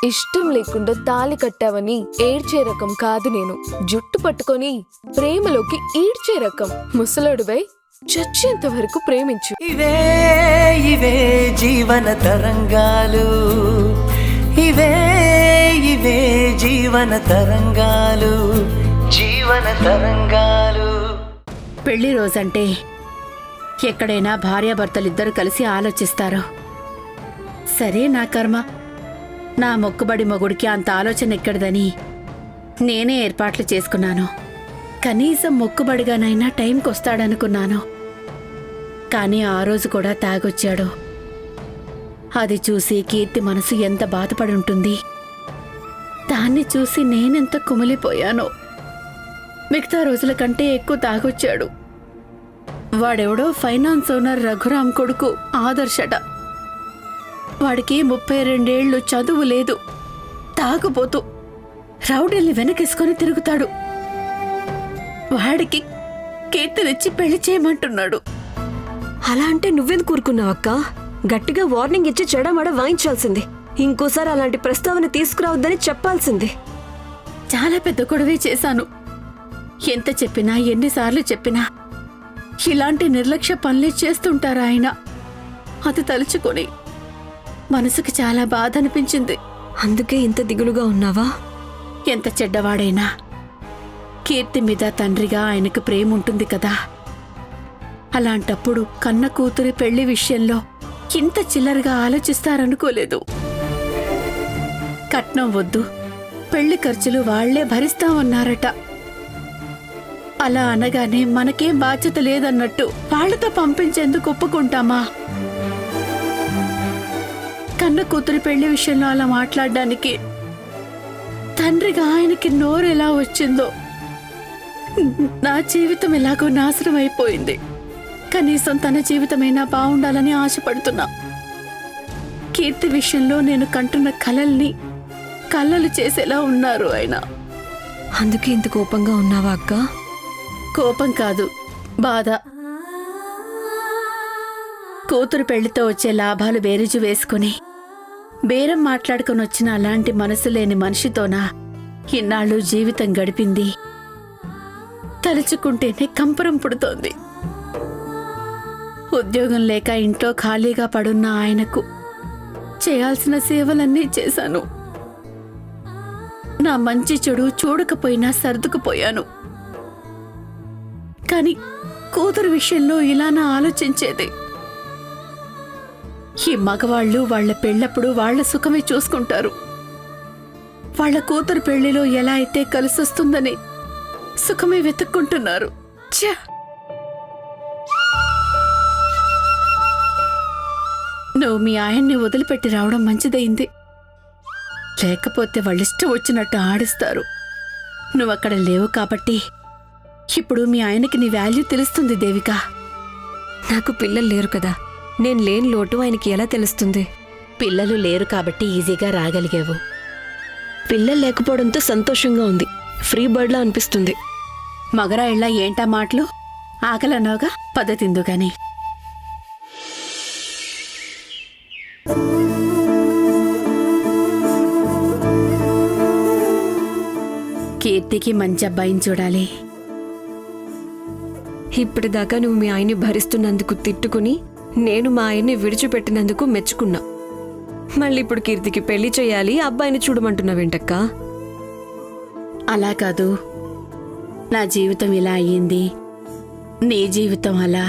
ఇష్టం లేకుండా తాళి కట్టావని ఏడ్చే రకం కాదు నేను. జుట్టు పట్టుకొని ప్రేమలోకి ఈడ్చే రకం. ముసలాడువై చచ్చేంత వరకు ప్రేమించు. ఇవే ఇవే జీవన తరంగాలు, ఇవే ఇవే జీవన తరంగాలు, జీవన తరంగాలు. పెళ్లి రోజంటే ఎక్కడైనా భార్యాభర్తలిద్దరూ కలిసి ఆలోచిస్తారు. సరే, నా కర్మ. నా మొక్కుబడి మొగుడికి అంత ఆలోచన ఎక్కడదని నేనే ఏర్పాట్లు చేసుకున్నాను. కనీసం మొక్కుబడిగానైనా టైంకొస్తాడనుకున్నాను. కానీ ఆ రోజు కూడా తాగొచ్చాడు. అది చూసి కీర్తి మనసు ఎంత బాధపడి ఉంటుంది. దాన్ని చూసి నేనెంత కుమిలిపోయానో. మిగతా రోజుల కంటే ఎక్కువ తాగొచ్చాడు. వాడెవడో ఫైనాన్స్ ఓనర్ రఘురాం కొడుకు ఆదర్శట. వాడికి 32 ఏళ్ళు, చదువు లేదు, తాగుపోతూ రౌడీల్ని వెనకేసుకొని తిరుగుతాడు. వాడికి కీర్తినిచ్చి పెళ్లి చేయమంటున్నాడు. అలా అంటే నువ్వెందుకు కూరుకున్నావక్క? గట్టిగా వార్నింగ్ ఇచ్చి చెడమడ వాయించాల్సింది. ఇంకోసారి అలాంటి ప్రస్తావన తీసుకురావద్దని చెప్పాల్సింది. చాలా పెద్ద గొడవే చేశాను. ఎంత చెప్పినా, ఎన్నిసార్లు చెప్పినా ఇలాంటి నిర్లక్ష్య పనులే చేస్తుంటారు ఆయన. అది తలుచుకొని మనసుకి చాలా బాధ అనిపించింది. అందుకే ఇంత దిగులుగా ఉన్నావా? ఎంత చెడ్డవాడైనా కీర్తి మీద తండ్రిగా ఆయనకు ప్రేమ ఉంటుంది కదా. అలాంటప్పుడు కన్న కూతురి పెళ్లి విషయంలో ఇంత చిల్లరగా ఆలోచిస్తారనుకోలేదు. కట్నం వద్దు, పెళ్లి ఖర్చులు వాళ్లే భరిస్తామన్నారట. అలా అనగానే మనకేం బాధ్యత లేదన్నట్టు వాళ్లతో పంపించేందుకు ఒప్పుకుంటామా? కన్న కూతురి పెళ్లి విషయంలో అలా మాట్లాడడానికి తండ్రిగా ఆయనకి నోరు ఎలా వచ్చిందో. నా జీవితం ఎలాగో నాశనం అయిపోయింది. కనీసం తన జీవితమైనా బాగుండాలని ఆశపడుతున్నా. కీర్తి విషయంలో నేను కంటున్న కలల్ని కళ్ళలు చేసేలా ఉన్నారు ఆయన. అందుకే ఇంత కోపంగా ఉన్నావా అక్క? కోపం కాదు, బాధ. కూతురు పెళ్లితో వచ్చే లాభాలు బేరీజు వేసుకుని బేరం మాట్లాడుకుని వచ్చిన అలాంటి మనసు లేని మనిషితోనా ఇన్నాళ్ళు జీవితం గడిపింది. తలుచుకుంటేనే కంపరం పుడుతోంది. ఉద్యోగం లేక ఇంట్లో ఖాళీగా పడున్న ఆయనకు చేయాల్సిన సేవలన్నీ చేశాను. నా మంచి చెడు చూడకపోయినా సర్దుకుపోయాను. కాని కూతురు విషయంలో ఇలానా ఆలోచించేది? ఈ మగవాళ్లు వాళ్ల పెళ్లప్పుడు వాళ్ల సుఖమే చూసుకుంటారు. వాళ్ల కూతురు పెళ్లిలో ఎలా అయితే కలిసొస్తుందని సుఖమే వెతుక్కుంటున్నారు. ఛ! నువ్వు మీ ఆయన్ని వదిలిపెట్టి రావడం మంచిదైంది. లేకపోతే వాళ్ళిష్టం వచ్చినట్టు ఆడిస్తారు. నువ్వక్కడ లేవు కాబట్టి ఇప్పుడు మీ ఆయనకి నీ వాల్యూ తెలుస్తుంది దేవిక. నాకు పిల్లలు లేరు కదా. నేను లేని లోటు ఆయనకి ఎలా తెలుస్తుంది? పిల్లలు లేరు కాబట్టి ఈజీగా రాగలిగావు. పిల్లలు లేకపోవడంతో సంతోషంగా ఉంది. ఫ్రీ బర్డ్లా అనిపిస్తుంది. మగరా ఇళ్ళ ఏంటా మాటలు? ఆకలన్నావుగా, పద్ధతిందు గాని. కీర్తికి మంచి అబ్బాయిని చూడాలి. ఇప్పటిదాకా నువ్వు మీ ఆయన్ని భరిస్తున్నందుకు తిట్టుకుని నేను మా ఆయన్ని విడిచిపెట్టినందుకు మెచ్చుకున్నా. మళ్ళీ ఇప్పుడు కీర్తికి పెళ్లి చేయాలి, అబ్బాయిని చూడమంటున్నావేంటక్క? అలా కాదు. నా జీవితం ఇలా అయ్యింది, నీ జీవితం అలా.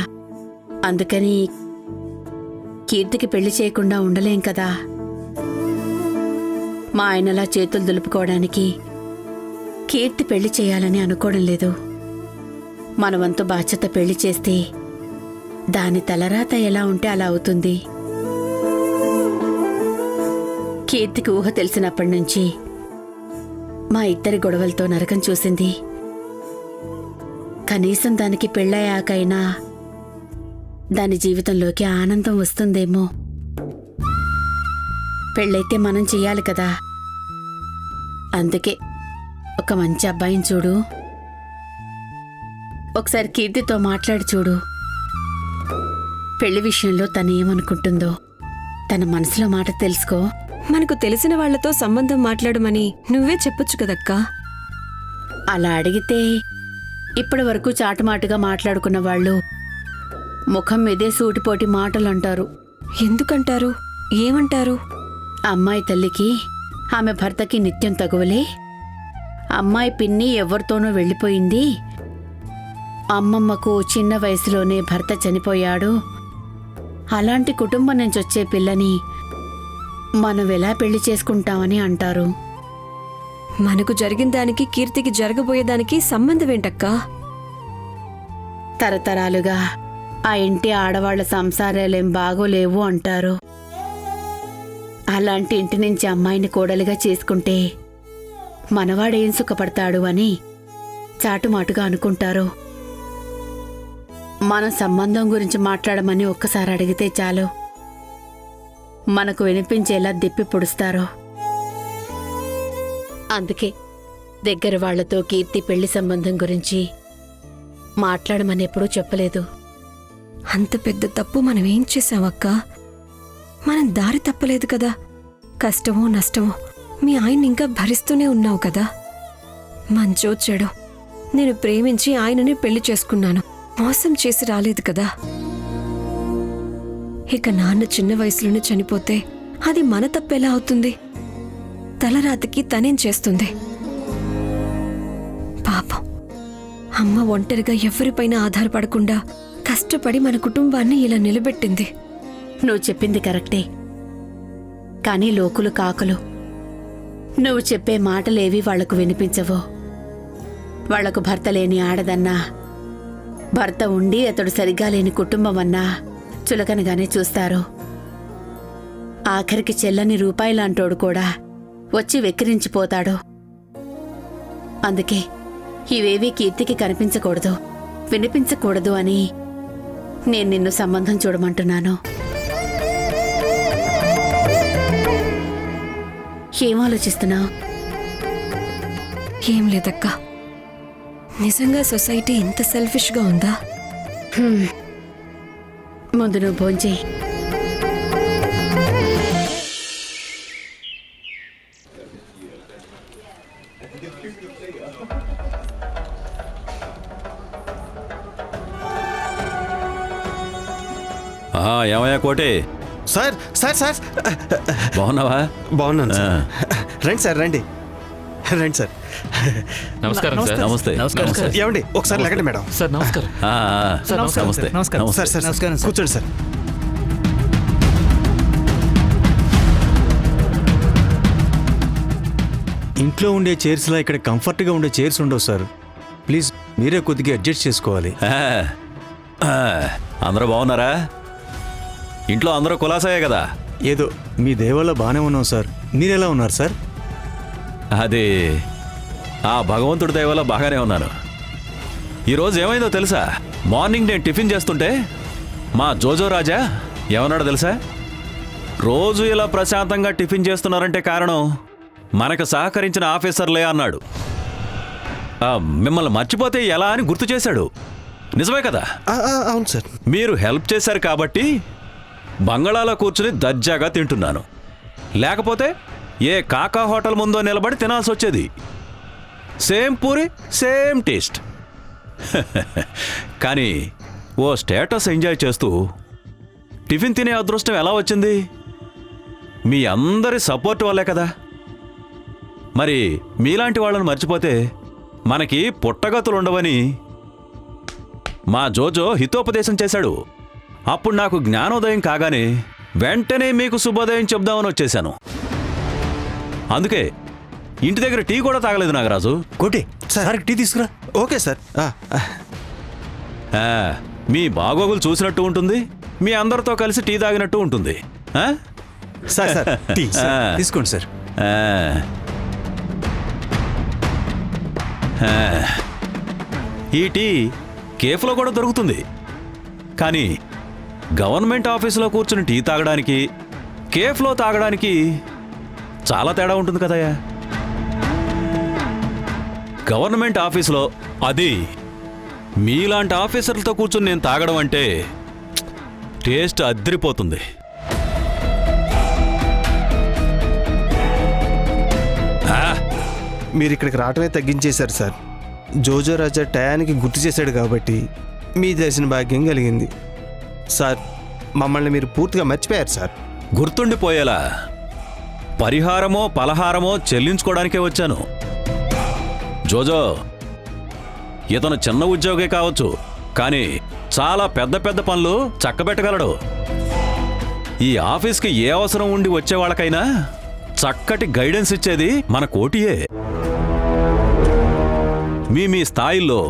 అందుకని కీర్తికి పెళ్లి చేయకుండా ఉండలేం కదా. మా ఆయనలా చేతులు దులుపుకోవడానికి కీర్తి పెళ్లి చేయాలని అనుకోవడం లేదు. మన వంతు బాధ్యత పెళ్లి చేస్తే దాని తలరాత ఎలా ఉంటే అలా అవుతుంది. కీర్తికి ఊహ తెలిసినప్పటి నుంచి మా ఇద్దరి గొడవలతో నరకం చూసింది. కనీసం దానికి పెళ్ళయ్యాకైనా దాని జీవితంలోకి ఆనందం వస్తుందేమో. పెళ్ళైతే మనం చెయ్యాలి కదా. అందుకే ఒక మంచి అబ్బాయిని చూడు. ఒకసారి కీర్తితో మాట్లాడి చూడు. పెళ్లి విషయంలో తను ఏమనుకుంటుందో, తన మనసులో మాట తెలుసుకో. మనకు తెలిసిన వాళ్లతో సంబంధం మాట్లాడమని నువ్వే చెప్పొచ్చు కదక్కా. అలా అడిగితే ఇప్పటి వరకు చాటుమాటుగా మాట్లాడుకున్న వాళ్ళు ముఖం మీదే సూటిపోటి మాటలు అంటారు. ఎందుకంటారు? ఏమంటారు? అమ్మాయి తల్లికి ఆమె భర్తకి నిత్యం తగువలే, అమ్మాయి పిన్ని ఎవరితోనో వెళ్ళిపోయింది, అమ్మమ్మకు చిన్న వయసులోనే భర్త చనిపోయాడు, అలాంటి కుటుంబం నుంచి వచ్చే పిల్లని మనం ఎలా పెళ్లి చేసుకుంటామని అంటారు. మనకు జరిగిన దానికి కీర్తికి జరగబోయేదానికి సంబంధం ఏంటక్కా? తరతరాలుగా ఆ ఇంటి ఆడవాళ్ల సంసారాలేం బాగోలేవు అంటారు. అలాంటి ఇంటి నుంచి అమ్మాయిని కోడలిగా చేసుకుంటే మనవాడేం సుఖపడతాడు అని చాటుమాటుగా అనుకుంటారు. మన సంబంధం గురించి మాట్లాడమని ఒక్కసారి అడిగితే చాలు, మనకు వినిపించేలా దెప్పి పొడుస్తారు. అందుకే దగ్గర వాళ్లతో కీర్తి పెళ్లి సంబంధం గురించి మాట్లాడమని ఎప్పుడూ చెప్పలేదు. అంత పెద్ద తప్పు మనమేం చేశామక్కా? మనం దారి తప్పలేదు కదా. కష్టమో నష్టమో మీ ఆయన్ని ఇంకా భరిస్తూనే ఉన్నావు కదా. మంచో చెడో నేను ప్రేమించి ఆయననే పెళ్లి చేసుకున్నాను, మోసం చేసి రాలేదు కదా. ఇక నాన్న చిన్న వయసులోనే చనిపోతే అది మన తప్పెలా అవుతుంది? తలరాతికి తనేం చేస్తుంది? పాపం అమ్మ ఒంటరిగా ఎవరిపైన ఆధారపడకుండా కష్టపడి మన కుటుంబాన్ని ఇలా నిలబెట్టింది. నువ్వు చెప్పింది కరెక్టే, కానీ లోకులు కాకులు. నువ్వు చెప్పే మాటలేవి వాళ్లకు వినిపించవో. వాళ్లకు భర్త లేని ఆడదన్నా, భర్త ఉండి అతడు సరిగ్గా లేని కుటుంబం అన్నా చులకనగానే చూస్తారు. ఆఖరికి చెల్లని రూపాయిలాంటోడు కూడా వచ్చి వెక్కిరించిపోతాడు. అందుకే ఇవేవీ కీర్తికి కనిపించకూడదు, వినిపించకూడదు అని నేను నిన్ను సంబంధం చూడమంటున్నాను. ఏం ఆలోచిస్తున్నావు? ఏం లేదక్కా. నిజంగా సొసైటీ ఇంత సెల్ఫిష్గా ఉందా? ముందు నువ్వు భోంచేయి. ఏమయ్యా కోటే? సార్ సార్ సార్ బాగున్నావా? బాగున్నాను సార్. రండి సార్, రండి రండి సార్. నమస్కారం సార్. నమస్తే. నమస్కారం సార్. ఏమండి ఒకసారి లెగండి మేడం. సార్ నమస్కారం. సార్ నమస్కారం. నమస్తే. నమస్కారం. సార్ సార్ నమస్కారం సార్. కూర్చోండి సార్. ఇంట్లో ఉండే చైర్స్లా ఇక్కడ కంఫర్ట్గా ఉండే చైర్స్ ఉండవు సార్. ప్లీజ్ మీరే కొద్దిగా అడ్జస్ట్ చేసుకోవాలి. అందరూ బాగున్నారా? ఇంట్లో అందరూ కులాసాయే కదా? ఏదో మీ దేవాలో బాగానే ఉన్నాం సార్. మీరెలా ఉన్నారు సార్? అది ఆ భగవంతుడి దయ వల్ల బాగానే ఉన్నాను. ఈరోజు ఏమైందో తెలుసా? మార్నింగ్ నేను టిఫిన్ చేస్తుంటే మా జోజో రాజా ఏమన్నాడో తెలుసా? రోజు ఇలా ప్రశాంతంగా టిఫిన్ చేస్తున్నారంటే కారణం మనకు సహకరించిన ఆఫీసర్లే అన్నాడు. మిమ్మల్ని మర్చిపోతే ఎలా అని గుర్తు చేశాడు. నిజమే కదా? అవును సార్. మీరు హెల్ప్ చేశారు కాబట్టి బంగళాలో కూర్చుని దర్జాగా తింటున్నాను. లేకపోతే ఏ కాకా హోటల్ ముందో నిలబడి తినాల్సి వచ్చేది. Same puri same taste. కానీ ఓ స్టేటస్ ఎంజాయ్ చేస్తూ టిఫిన్ తినే అదృష్టం ఎలా వచ్చింది? మీ అందరి సపోర్ట్ వల్లే కదా. మరి మీలాంటి వాళ్ళని మర్చిపోతే మనకి పుట్టగతులు ఉండవని మా జోజో హితోపదేశం చేశాడు. అప్పుడు నాకు జ్ఞానోదయం కాగానే వెంటనే మీకు శుభోదయం చెప్దామని వచ్చేశాను. అందుకే ఇంటి దగ్గర టీ కూడా తాగలేదు నాగరాజు. కోటి సార్ టీ తీసుకురా. Okay sir. మీ బాగోగులు చూసినట్టు ఉంటుంది, మీ అందరితో కలిసి టీ తాగినట్టు ఉంటుంది. సార్ సార్ టీ తీసుకోండి సార్. ఈ టీ కేఫ్లో కూడా దొరుకుతుంది. కానీ గవర్నమెంట్ ఆఫీసులో కూర్చుని టీ తాగడానికి, కేఫ్లో తాగడానికి చాలా తేడా ఉంటుంది కదయ్యా. గవర్నమెంట్ ఆఫీసులో, అది మీలాంటి ఆఫీసర్లతో కూర్చుని నేను తాగడం అంటే టేస్ట్ అద్దరిపోతుంది. మీరు ఇక్కడికి రావటమే తగ్గించేశారు సార్. జోజో రాజా టయానికి గుర్తు చేశాడు కాబట్టి మీ దర్శన భాగ్యం కలిగింది సార్. మమ్మల్ని మీరు పూర్తిగా మర్చిపోయారు సార్. గుర్తుండిపోయేలా పరిహారమో పలహారమో చెల్లించుకోవడానికే వచ్చాను. జోజో ఇతను చిన్న ఉద్యోగే కావచ్చు, కానీ చాలా పెద్ద పెద్ద పనులు చక్కబెట్టగలడు. ఈ ఆఫీస్కి ఏ అవసరం ఉండి వచ్చే వాళ్ళకైనా చక్కటి గైడెన్స్ ఇచ్చేది మన కోటియే. మీ స్థాయిల్లో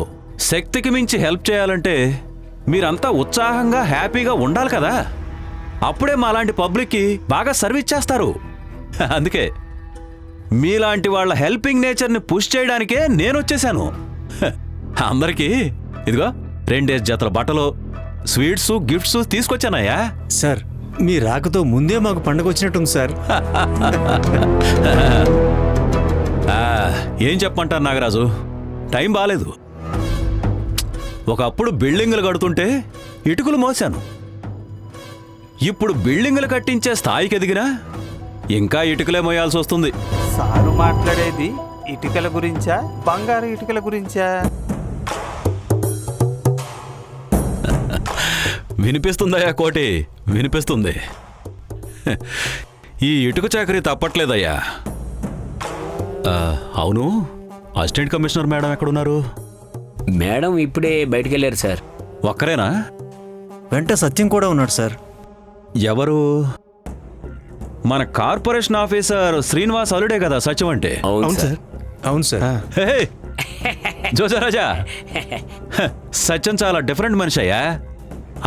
శక్తికి మించి హెల్ప్ చేయాలంటే మీరంతా ఉత్సాహంగా హ్యాపీగా ఉండాలి కదా. అప్పుడే మాలాంటి పబ్లిక్కి బాగా సర్వీస్ చేస్తారు. అందుకే మీలాంటి వాళ్ళ హెల్పింగ్ నేచర్ని పుష్ చేయడానికే నేను వచ్చేసాను. అందరికీ ఇదిగో 2 జతల బట్టలు, స్వీట్స్, గిఫ్ట్స్ తీసుకొచ్చానయ్యా. సార్ మీ రాకతో ముందే మాకు పండగ వచ్చినట్టుంది సార్. ఏం చెప్పమంటారు నాగరాజు, టైం బాలేదు. ఒకప్పుడు బిల్డింగులు కడుతుంటే ఇటుకలు మోసాను. ఇప్పుడు బిల్డింగులు కట్టించే స్థాయికి ఎదిగినా ఇంకా ఇటుకలే మోయాల్సి వస్తుంది. సారు మాట్లాడేది ఇటుకల గురించా, బంగారు ఇటుకల గురించా? వినిపిస్తుందయ్యా కోటి, వినిపిస్తుంది. ఈ ఇటుక చాకరీ తప్పట్లేదయ్యా. అవును, అసిస్టెంట్ కమిషనర్ మేడం ఎక్కడున్నారు? మేడం ఇప్పుడే బయటికి వెళ్ళారు సార్. ఒక్కరేనా? వెంట సత్యం కూడా ఉన్నాడు సార్. ఎవరు? మన కార్పొరేషన్ ఆఫీసర్ శ్రీనివాస్ అల్లుడే కదా సత్యం అంటే? అవును సార్. అవును సార్. హే, జోజో రాజా, సత్యం చాలా డిఫరెంట్ మనిషి అయ్యా.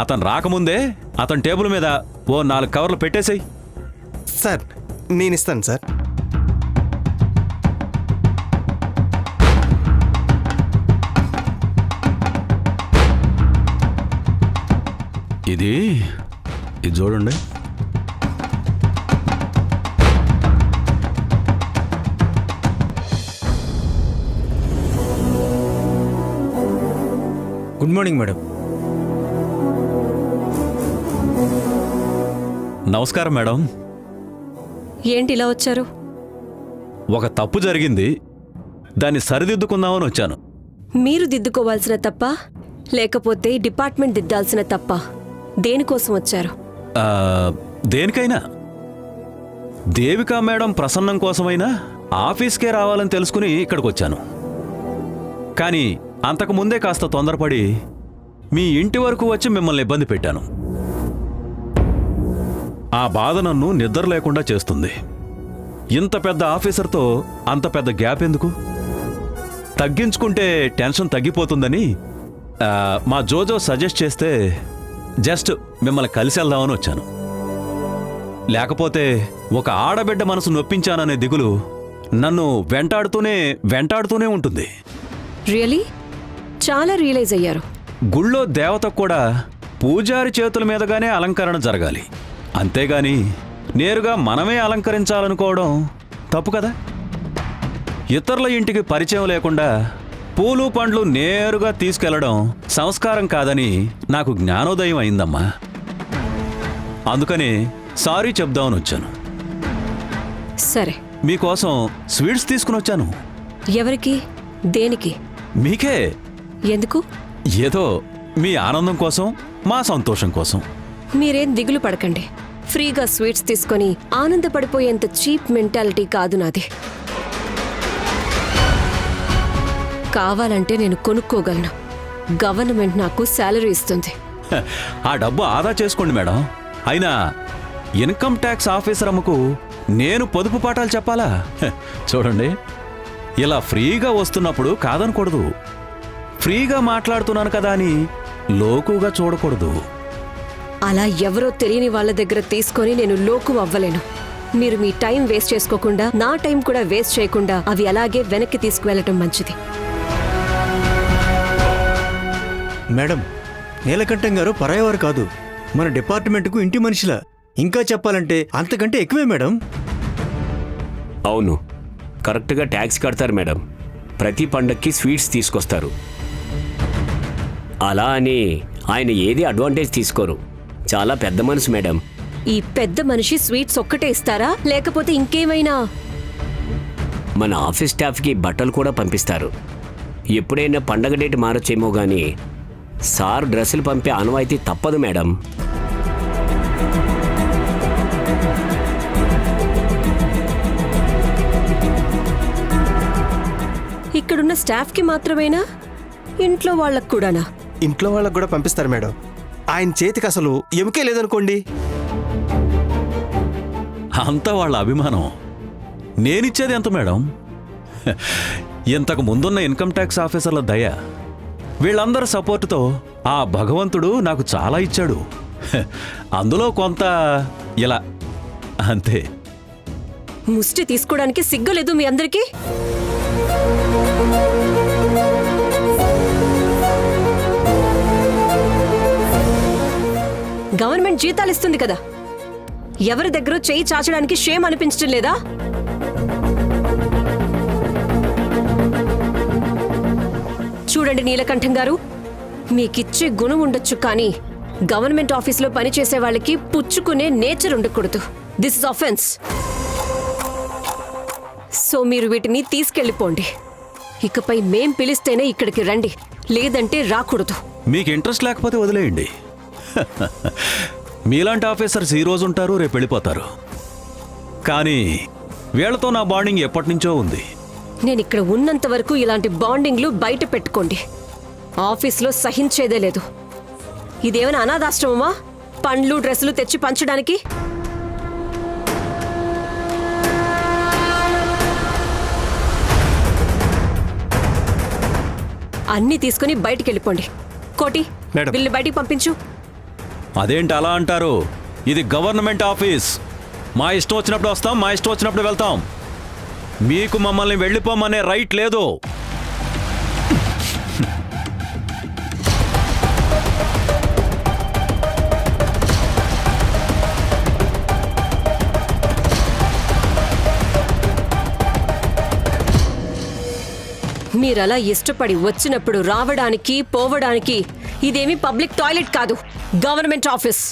అతను రాకముందే అతని టేబుల్ మీద ఓ 4 కవర్లు పెట్టేసేయ్. సార్ నేను ఇస్తాను సార్. ఇది చూడండి. Good morning madam. నమస్కారం మేడం. ఏంటి ఇలా వచ్చారు? ఒక తప్పు జరిగింది, దాన్ని సరిదిద్దుకుందామని వచ్చాను. మీరు దిద్దుకోవాల్సిన తప్ప, లేకపోతే డిపార్ట్మెంట్ దిద్దాల్సిన తప్ప? దేనికోసం వచ్చారు? దేనికైనా. దేవికా మేడం ప్రసన్నం కోసమైనా ఆఫీస్కే రావాలని తెలుసుకుని ఇక్కడికి వచ్చాను. కానీ అంతకు ముందే కాస్త తొందరపడి మీ ఇంటి వరకు వచ్చి మిమ్మల్ని ఇబ్బంది పెట్టాను. ఆ బాధ నన్ను నిద్ర లేకుండా చేస్తుంది. ఇంత పెద్ద ఆఫీసర్తో అంత పెద్ద గ్యాప్ ఎందుకు? తగ్గించుకుంటే టెన్షన్ తగ్గిపోతుందని మా జోజో సజెస్ట్ చేస్తే జస్ట్ మిమ్మల్ని కలిసి వెళ్దామని వచ్చాను. లేకపోతే ఒక ఆడబిడ్డ మనసు నొప్పించాననే దిగులు నన్ను వెంటాడుతూనే ఉంటుంది. రియలీ? చాలా రియలైజ్ అయ్యారు. గుళ్ళో దేవతకు కూడా పూజారి చేతుల మీదగానే అలంకరణ జరగాలి, అంతేగాని నేరుగా మనమే అలంకరించాలనుకోవడం తప్పు కదా. ఇతరుల ఇంటికి పరిచయం లేకుండా పూలు పండ్లు నేరుగా తీసుకెళ్లడం సంస్కారం కాదని నాకు జ్ఞానోదయం అయిందమ్మా. అందుకని సారీ చెప్దామని వచ్చాను. సరే, మీకోసం స్వీట్స్ తీసుకుని వచ్చాను. ఎవరికి? దేనికి? మీకే. ఎందుకు? ఏదో మీ ఆనందం కోసం, మా సంతోషం కోసం. మీరేం దిగులు పడకండి. ఫ్రీగా స్వీట్స్ తీసుకొని ఆనందపడిపోయేంత చీప్ మెంటాలిటీ కాదు నాది. కావాలంటే నేను కొనుక్కోగలను. గవర్నమెంట్ నాకు శాలరీ ఇస్తుంది. ఆ డబ్బు ఆదా చేసుకోండి మేడం. అయినా ఇన్కమ్ ట్యాక్స్ ఆఫీసర్ అమ్మకు నేను పొదుపు పాఠాలు చెప్పాలా? చూడండి, ఇలా ఫ్రీగా వస్తున్నప్పుడు కాదనకూడదు. ఫ్రీగా మాట్లాడుతున్నాను కదా అని లోకుగా చూడకూడదు. అలా ఎవరో తెలియని వాళ్ళ దగ్గర తీసుకొని నేను లోకు అవ్వలేను. మీరు మీ టైం వేస్ట్ చేసుకోకుండా, నా టైం కూడా వేస్ట్ చేయకుండా అవి అలాగే వెనక్కి తీసుకువెళ్ళటం మంచిది. మేడం, నీలకంఠం గారు పరాయవారు కాదు. మన డిపార్ట్మెంట్కు ఇంటి మనిషిలా. ఇంకా చెప్పాలంటే అంతకంటే ఎక్కువే మేడం. అవును, కరెక్ట్గా ట్యాక్స్ కడతారు మేడం. ప్రతి పండక్కి స్వీట్స్ తీసుకొస్తారు. అలా అని ఆయన ఏది అడ్వాంటేజ్ తీసుకోరు. చాలా పెద్ద మనసు మేడం. ఈ పెద్ద మనిషి స్వీట్స్ ఒక్కటే ఇస్తారా, లేకపోతే ఇంకేమైనా? మన ఆఫీస్ స్టాఫ్కి బట్టలు కూడా పంపిస్తారు. ఎప్పుడైనా పండగ డేట్ మారొచ్చేమో కానీ సార్ డ్రెస్సులు పంపే ఆనవాయితీ తప్పదు మేడం. ఇక్కడున్న స్టాఫ్కి మాత్రమేనా, ఇంట్లో వాళ్ళకు కూడానా? ఇంట్లో వాళ్ళకు కూడా పంపిస్తారు మేడం. ఆయన చేతికి అసలు ఎముకే లేదనుకోండి. అంతా వాళ్ళ అభిమానం. నేనిచ్చేది ఎంత మేడం? ఇంతకు ముందున్న ఇన్కమ్ ట్యాక్స్ ఆఫీసర్ల దయ, వీళ్ళందరి సపోర్టుతో ఆ భగవంతుడు నాకు చాలా ఇచ్చాడు. అందులో కొంత ఇలా అంతే. ముష్టి తీసుకోవడానికి సిగ్గులేదు మీ అందరికీ? గవర్నమెంట్ జీతాలు ఇస్తుంది కదా, ఎవరి దగ్గర చేయి చాచడానికి షేమ్ అనిపించడం లేదా? చూడండి నీలకంఠం గారు, మీకిచ్చే గుణం ఉండొచ్చు, కానీ గవర్నమెంట్ ఆఫీసులో పనిచేసే వాళ్ళకి పుచ్చుకునే నేచర్ ఉండకూడదు. This is offence. సో మీరు వీటిని తీసుకెళ్ళిపోండి. ఇకపై మేం పిలిస్తేనే ఇక్కడికి రండి, లేదంటే రాకూడదు. మీకు ఇంట్రెస్ట్ లేకపోతే వదిలేయండి. మీలాంటి ఆఫీసర్స్ ఈ రోజు ఉంటారు, రేపు వెళ్ళిపోతారు. కానీ వీళ్లతో నా బాండింగ్ ఎప్పటి నుంచో ఉంది. నేను ఇక్కడ ఉన్నంత వరకు ఇలాంటి బాండింగ్లు బయట పెట్టుకోండి. ఆఫీస్లో సహించేదే లేదు. ఇదేమైనా అనాథాశ్రమమా పండ్లు డ్రెస్సులు తెచ్చి పంచడానికి? అన్నీ తీసుకుని బయటికి వెళ్ళిపోండి. కోటి, మేడం. వీళ్ళు బయటికి పంపించు. అదేంటి అలా అంటారు? ఇది గవర్నమెంట్ ఆఫీస్. మా ఇష్టం వచ్చినప్పుడు వస్తాం, మా ఇష్టం వచ్చినప్పుడు వెళ్తాం. మీకు మమ్మల్ని వెళ్ళిపోమనే రైట్ లేదు. మీరలా ఇష్టపడి వచ్చినప్పుడు రావడానికి పోవడానికి ఇదేమీ పబ్లిక్ టాయిలెట్ కాదు, గవర్నమెంట్ ఆఫీస్.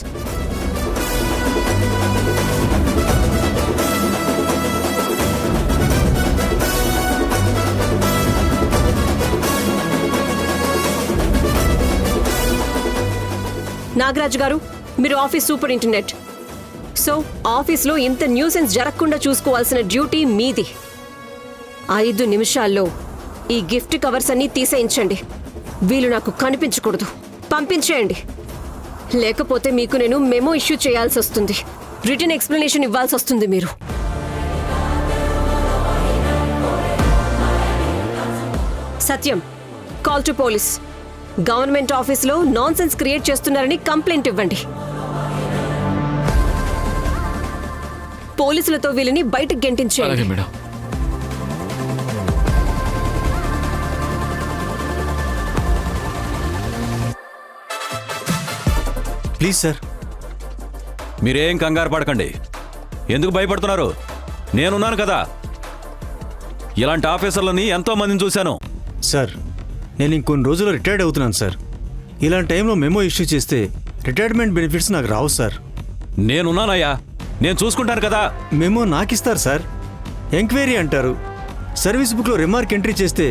నాగరాజు గారు, మీరు ఆఫీస్ సూపరింటెండెంట్. సో ఆఫీస్లో ఇంత న్యూసెన్స్ జరగకుండా చూసుకోవాల్సిన డ్యూటీ మీది. 5 నిమిషాల్లో ఈ గిఫ్ట్ కవర్స్ అన్నీ తీసేయించండి. వీళ్ళు నాకు కనిపించకూడదు. పంపించేయండి. లేకపోతే మీకు నేను మెమో ఇష్యూ చేయాల్సి వస్తుంది, రిటర్న్ ఎక్స్ప్లెనేషన్ ఇవ్వాల్సి వస్తుంది. మీరు సత్యం, కాల్ టు పోలీస్. గవర్నమెంట్ ఆఫీస్లో నాన్సెన్స్ క్రియేట్ చేస్తున్నారని కంప్లైంట్ ఇవ్వండి. పోలీసులతో వీళ్ళని బయటకు గెంటించేయండి. మేడం. Please sir. మీరేం కంగారు పడకండి. ఎందుకు భయపడుతున్నారు? నేనున్నాను కదా. ఇలాంటి ఆఫీసర్లని ఎంతో మందిని చూశాను. సార్, నేను ఇంకొన్ని రోజుల్లో రిటైర్డ్ అవుతున్నాను సార్. ఇలాంటి టైంలో మెమో ఇష్యూ చేస్తే రిటైర్మెంట్ బెనిఫిట్స్ నాకు రావు సార్. నేనున్నానయ్యా, నేను చూసుకుంటాను కదా. మెమో నాకు ఇస్తారు సార్. ఎంక్వైరీ అంటారు. సర్వీస్ బుక్లో రిమార్క్ ఎంట్రీ చేస్తే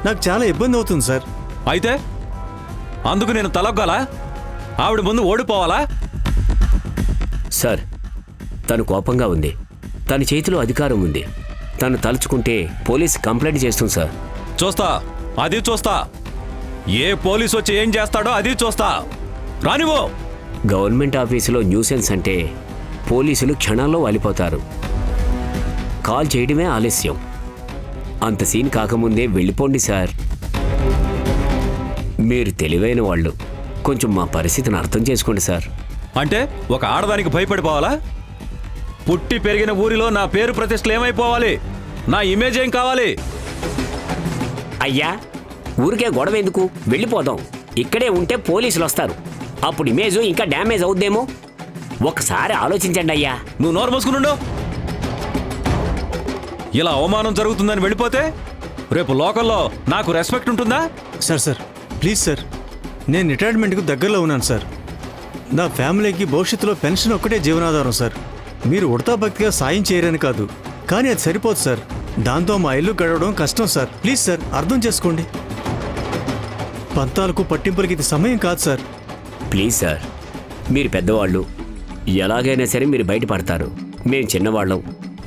నాకు చాలా ఇబ్బంది అవుతుంది సార్. అయితే అందుకు నేను తలొగ్గాలా? ఆవిడ ముందు ఓడిపోవాలా? సార్, తను కోపంగా ఉంది. తన చేతిలో అధికారం ఉంది. తను తలుచుకుంటే పోలీస్ కంప్లైంట్ చేస్తుంది సార్. చూస్తా, అది చూస్తా. ఏ పోలీసు వచ్చి ఏం చేస్తాడో అది చూస్తా. రానివో. గవర్నమెంట్ ఆఫీసులో న్యూసెన్స్ అంటే పోలీసులు క్షణాల్లో వాలిపోతారు. కాల్ చేయడమే ఆలస్యం. అంత సీన్ కాకముందే వెళ్ళిపోండి సార్. మీరు తెలివైన వాళ్ళు, కొంచెం మా పరిస్థితిని అర్థం చేసుకోండి సార్. అంటే ఒక ఆడదానికి భయపడిపోవాలా? పుట్టి పెరిగిన ఊరిలో నా పేరు ప్రతిష్టలు ఏమైపోవాలి? నా ఇమేజ్ ఏం కావాలి? అయ్యా, ఊరికే గొడవ ఎందుకు? వెళ్ళిపోదాం. ఇక్కడే ఉంటే పోలీసులు వస్తారు. అప్పుడు ఇమేజ్ ఇంకా డ్యామేజ్ అవుద్దేమో. ఒకసారి ఆలోచించండి అయ్యా. నువ్వు నోరు మూసుకునుండు. ఇలా అవమానం జరుగుతుందని వెళ్ళిపోతే రేపు లోకల్లో నాకు రెస్పెక్ట్ ఉంటుందా? సార్ ప్లీజ్ సార్, నేను రిటైర్మెంట్కు దగ్గరలో ఉన్నాను సార్. నా ఫ్యామిలీకి భవిష్యత్తులో పెన్షన్ ఒక్కటే జీవనాధారం సార్. మీరు ఉడతా భక్తిగా సాయం చేయరని కాదు, కానీ అది సరిపోదు సార్. దాంతో మా ఇల్లు గడవడం కష్టం సార్. ప్లీజ్ సార్ అర్థం చేసుకోండి. పంతాలకు పట్టింపులకి ఇది సమయం కాదు సార్. ప్లీజ్ సార్, మీరు పెద్దవాళ్ళు, ఎలాగైనా సరే మీరు బయటపడతారు. మేము చిన్నవాళ్ళం,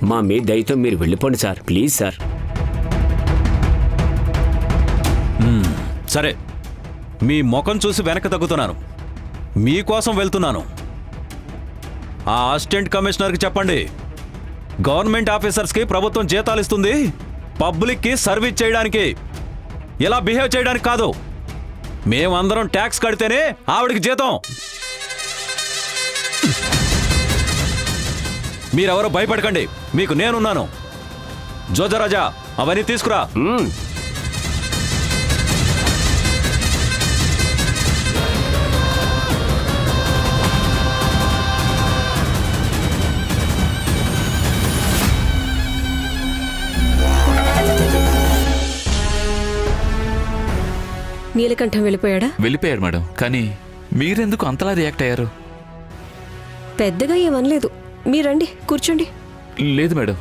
మా మీద దయతో మీరు వెళ్ళిపోండి సార్. Please sir. సరే, మీ ముఖం చూసి వెనక్కి తగ్గుతున్నాను. మీకోసం వెళ్తున్నాను. ఆ అసిస్టెంట్ కమిషనర్కి చెప్పండి, గవర్నమెంట్ ఆఫీసర్స్కి ప్రభుత్వం జీతాలు ఇస్తుంది పబ్లిక్కి సర్వీస్ చేయడానికి, ఇలా బిహేవ్ చేయడానికి కాదు. మేమందరం ట్యాక్స్ కడితేనే ఆవిడికి జీతం. మీరెవరో భయపడకండి, మీకు నేనున్నాను. జోజరాజా, అవన్నీ తీసుకురా. నీలకంఠం వెళ్ళిపోయాడా? వెళ్ళిపోయారు మేడం. కానీ మీరెందుకు అంతలా రియాక్ట్ అయ్యారు? పెద్దగా ఏమనలేదు. మీరండి, కూర్చోండి. లేదు మేడం,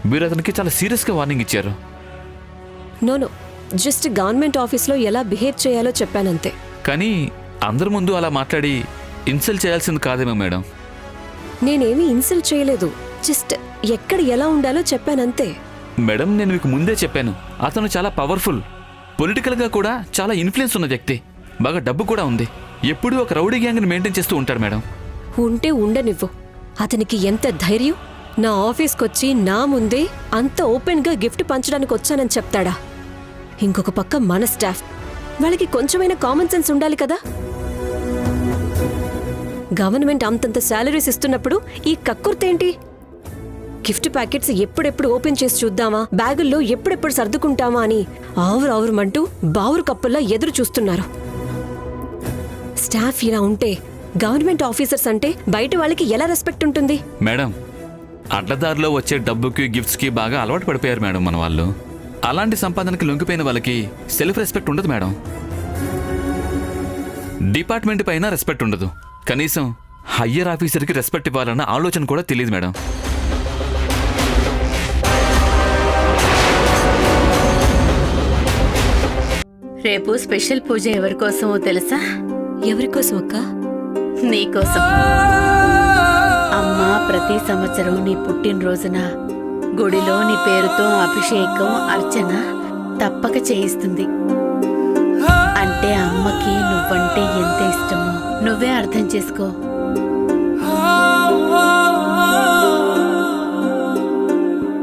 మీరు అతనికి చాలా సీరియస్గా వార్నింగ్ ఇచ్చారు. నోనో, జస్ట్ గవర్నమెంట్ ఆఫీస్లో ఎలా బిహేవ్ చేయాలో చెప్పానంతే. కానీ అందరి ముందు అలా మాట్లాడి ఇన్సల్ట్ చేయాల్సింది కాదేమో మేడం. నేనేమీ ఇన్సల్ట్ చేయలేదు, జస్ట్ ఎక్కడ ఎలా ఉండాలో చెప్పానంతే. మేడం, నేను మీకు ముందే చెప్పాను, అతను చాలా పవర్ఫుల్, పొలిటికల్గా కూడా చాలా ఇన్ఫ్లుయెన్స్ ఉన్న వ్యక్తి, బాగా డబ్బు కూడా ఉంది. ఎప్పుడూ ఒక రౌడీ గ్యాంగ్ని మెయింటైన్ చేస్తూ ఉంటాడు మేడం. ఉంటే ఉండనివ్వు. అతనికి ఎంత ధైర్యం నా ఆఫీస్కొచ్చి నా ముందే అంత ఓపెన్గా గిఫ్ట్ పంచడానికి వచ్చానని చెప్తాడా? ఇంకొక పక్క మన స్టాఫ్, వాళ్ళకి కొంచెమైనా కామన్ సెన్స్ ఉండాలి కదా. గవర్నమెంట్ అంతంత శాలరీస్ ఇస్తున్నప్పుడు ఈ కక్కుర్తేంటి? గిఫ్ట్ ప్యాకెట్స్ ఎప్పుడెప్పుడు ఓపెన్ చేసి చూద్దామా, బ్యాగుల్లో ఎప్పుడెప్పుడు సర్దుకుంటామా అని ఆవురావురమంటూ బావురు కప్పుల్లా ఎదురు చూస్తున్నారు. స్టాఫ్ ఇలా ఉంటే గవర్నమెంట్ ఆఫీసర్స్ అంటే బయట వాళ్ళకి ఎలా రెస్పెక్ట్ ఉంటుంది? మేడం, అడ్లదారిలో వచ్చే డబ్బుకి గిఫ్ట్స్కి బాగా అలవాటు పడిపోయారు మేడం మన వాళ్ళు. అలాంటి సంపాదనకి లొంగిపోయిన వాళ్ళకి సెల్ఫ్ రెస్పెక్ట్ ఉండదు మేడం. డిపార్ట్మెంట్ పైన రెస్పెక్ట్ ఉండదు, కనీసం హయ్యర్ ఆఫీసర్కి రెస్పెక్ట్ ఇవ్వాలన్న ఆలోచన కూడా తెలియదు మేడం. రేపు స్పెషల్ పూజ ఎవరి కోసమో తెలుసా? ఎవరికోసం అక్క? నీకోసం. అమ్మా ప్రతి సంవత్సరం నీ పుట్టినరోజున గుడిలో నీ పేరుతో అభిషేకం, అర్చన తప్పక చేయిస్తుంది. అంటే అమ్మకి నువ్వంటే ఎంత ఇష్టమో నువ్వే అర్థం చేసుకో.